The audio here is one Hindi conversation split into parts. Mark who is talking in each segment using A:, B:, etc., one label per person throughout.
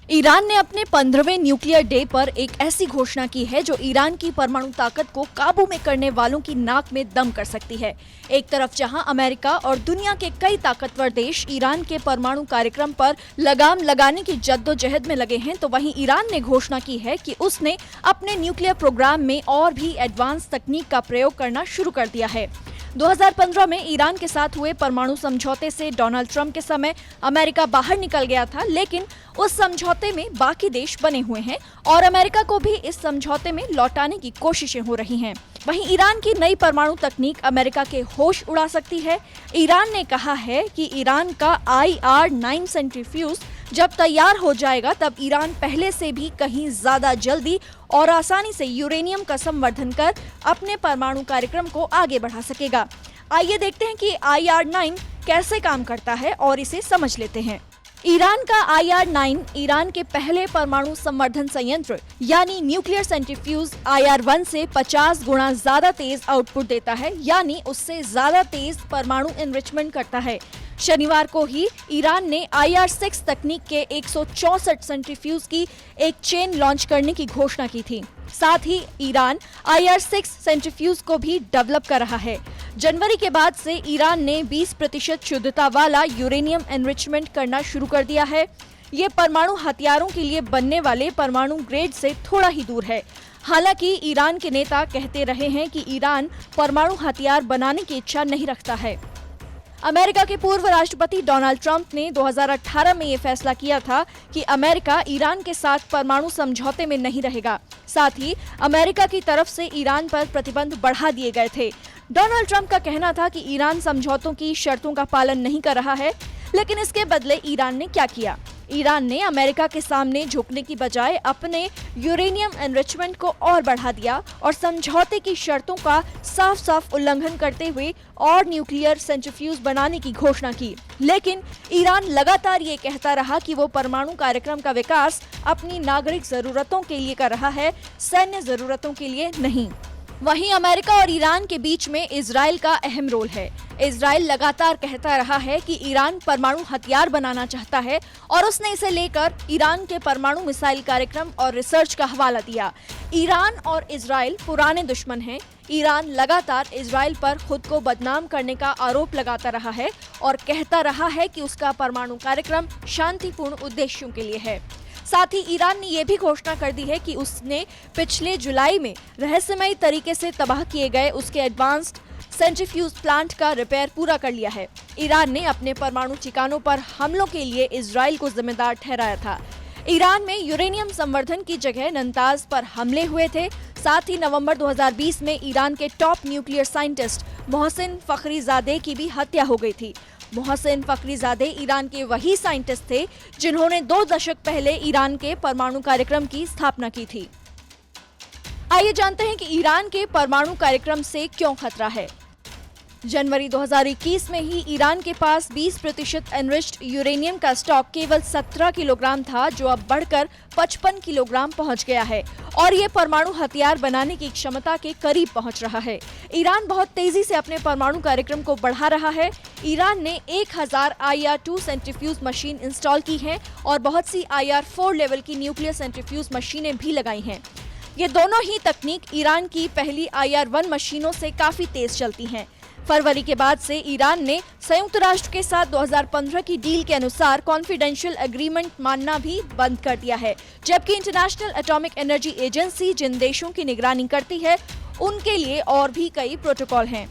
A: ईरान ने अपने 15वें न्यूक्लियर डे पर एक ऐसी घोषणा की है जो ईरान की परमाणु ताकत को काबू में करने वालों की नाक में दम कर सकती है। एक तरफ जहां अमेरिका और दुनिया के कई ताकतवर देश ईरान के परमाणु कार्यक्रम पर लगाम लगाने की जद्दोजहद में लगे हैं, तो वहीं ईरान ने घोषणा की है कि उसने अपने न्यूक्लियर प्रोग्राम में और भी एडवांस तकनीक का प्रयोग करना शुरू कर दिया है। 2015 में ईरान के साथ हुए परमाणु समझौते से डोनाल्ड ट्रंप के समय अमेरिका बाहर निकल गया था, लेकिन उस समझौते में बाकी देश बने हुए हैं और अमेरिका को भी इस समझौते में लौटाने की कोशिशें हो रही हैं। वहीं ईरान की नई परमाणु तकनीक अमेरिका के होश उड़ा सकती है। ईरान ने कहा है कि ईरान का IR-9 सेंट्रीफ्यूज जब तैयार हो जाएगा तब ईरान पहले से भी कहीं ज्यादा जल्दी और आसानी से यूरेनियम का संवर्धन कर अपने परमाणु कार्यक्रम को आगे बढ़ा सकेगा। आइए देखते हैं कि IR-9 कैसे काम करता है और इसे समझ लेते हैं। ईरान का IR-9 ईरान के पहले परमाणु संवर्धन संयंत्र यानी न्यूक्लियर सेंट्रीफ्यूज IR-1 से 50 गुना ज्यादा तेज आउटपुट देता है, यानी उससे ज्यादा तेज परमाणु एनरिचमेंट करता है। शनिवार को ही ईरान ने IR-6 तकनीक के 164 सेंट्रीफ्यूज की एक चेन लॉन्च करने की घोषणा की थी। साथ ही ईरान IR-6 सेंट्रीफ्यूज को भी डेवलप कर रहा है। जनवरी के बाद से ईरान ने 20% शुद्धता वाला यूरेनियम एनरिचमेंट करना शुरू कर दिया है। ये परमाणु हथियारों के लिए बनने वाले परमाणु ग्रेड से थोड़ा ही दूर है। हालांकि ईरान के नेता कहते रहे हैं कि ईरान परमाणु हथियार बनाने की इच्छा नहीं रखता है। अमेरिका के पूर्व राष्ट्रपति डोनाल्ड ट्रंप ने 2018 में ये फैसला किया था कि अमेरिका ईरान के साथ परमाणु समझौते में नहीं रहेगा। साथ ही अमेरिका की तरफ से ईरान पर प्रतिबंध बढ़ा दिए गए थे। डोनाल्ड ट्रंप का कहना था कि ईरान समझौतों की शर्तों का पालन नहीं कर रहा है, लेकिन इसके बदले ईरान ने क्या किया? ईरान ने अमेरिका के सामने झुकने की बजाय अपने यूरेनियम एनरिचमेंट को और बढ़ा दिया और समझौते की शर्तों का साफ साफ उल्लंघन करते हुए और न्यूक्लियर सेंट्रीफ्यूज बनाने की घोषणा की। लेकिन ईरान लगातार ये कहता रहा कि वो परमाणु कार्यक्रम का विकास अपनी नागरिक जरूरतों के लिए कर रहा है, सैन्य जरूरतों के लिए नहीं। वहीं अमेरिका और ईरान के बीच में इजराइल का अहम रोल है। इजराइल लगातार कहता रहा है कि ईरान परमाणु हथियार बनाना चाहता है और उसने इसे लेकर ईरान के परमाणु मिसाइल कार्यक्रम और रिसर्च का हवाला दिया। ईरान और इजराइल पुराने दुश्मन हैं। ईरान लगातार इजराइल पर खुद को बदनाम करने का आरोप लगाता रहा है और कहता रहा है कि उसका परमाणु कार्यक्रम शांतिपूर्ण उद्देश्यों के लिए है। साथ ही ईरान ने यह भी घोषणा कर दी है कि उसने पिछले जुलाई में रहस्यमयी तरीके से तबाह किए गए उसके एडवांस्ड सेंट्रीफ्यूज प्लांट का रिपेयर पूरा कर लिया है। ईरान ने अपने परमाणु ठिकानों पर हमलों के लिए इजराइल को जिम्मेदार ठहराया था। ईरान में यूरेनियम संवर्धन की जगह नंताज पर हमले हुए थे। साथ ही नवंबर 2020 में ईरान के top nuclear scientist Mohsin Fakhrizadeh की भी हत्या हो गई थी। मोहसिन फखरीजादे ईरान के वही साइंटिस्ट थे जिन्होंने 2 दशक पहले ईरान के परमाणु कार्यक्रम की स्थापना की थी। आइए जानते हैं कि ईरान के परमाणु कार्यक्रम से क्यों खतरा है। जनवरी 2021 में ही ईरान के पास 20% एनरिच्ड यूरेनियम का स्टॉक केवल 17 किलोग्राम था, जो अब बढ़कर 55 किलोग्राम पहुंच गया है और ये परमाणु हथियार बनाने की क्षमता के करीब पहुंच रहा है। ईरान बहुत तेजी से अपने परमाणु कार्यक्रम को बढ़ा रहा है। ईरान ने 1000 IR-2 सेंट्रीफ्यूज मशीन इंस्टॉल की है और बहुत सी IR-4 लेवल की न्यूक्लियर सेंट्रीफ्यूज मशीनें भी लगाई हैं। ये दोनों ही तकनीक ईरान की पहली IR-1 मशीनों से काफी तेज चलती हैं। फरवरी के बाद से ईरान ने संयुक्त राष्ट्र के साथ 2015 की डील के अनुसार कॉन्फिडेंशियल एग्रीमेंट मानना भी बंद कर दिया है, जबकि इंटरनेशनल एटॉमिक एनर्जी एजेंसी जिन देशों की निगरानी करती है उनके लिए और भी कई प्रोटोकॉल हैं।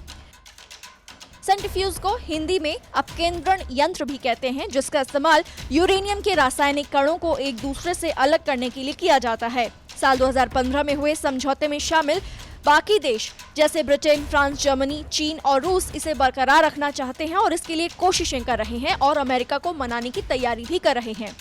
A: सेंट्रीफ्यूज को हिंदी में अपकेंद्रण यंत्र भी कहते हैं, जिसका इस्तेमाल यूरेनियम के रासायनिक कणों को एक दूसरे से अलग करने के लिए किया जाता है। साल 2015 में हुए समझौते में शामिल बाकी देश जैसे ब्रिटेन, फ्रांस, जर्मनी, चीन और रूस इसे बरकरार रखना चाहते हैं और इसके लिए कोशिशें कर रहे हैं और अमेरिका को मनाने की तैयारी भी कर रहे हैं।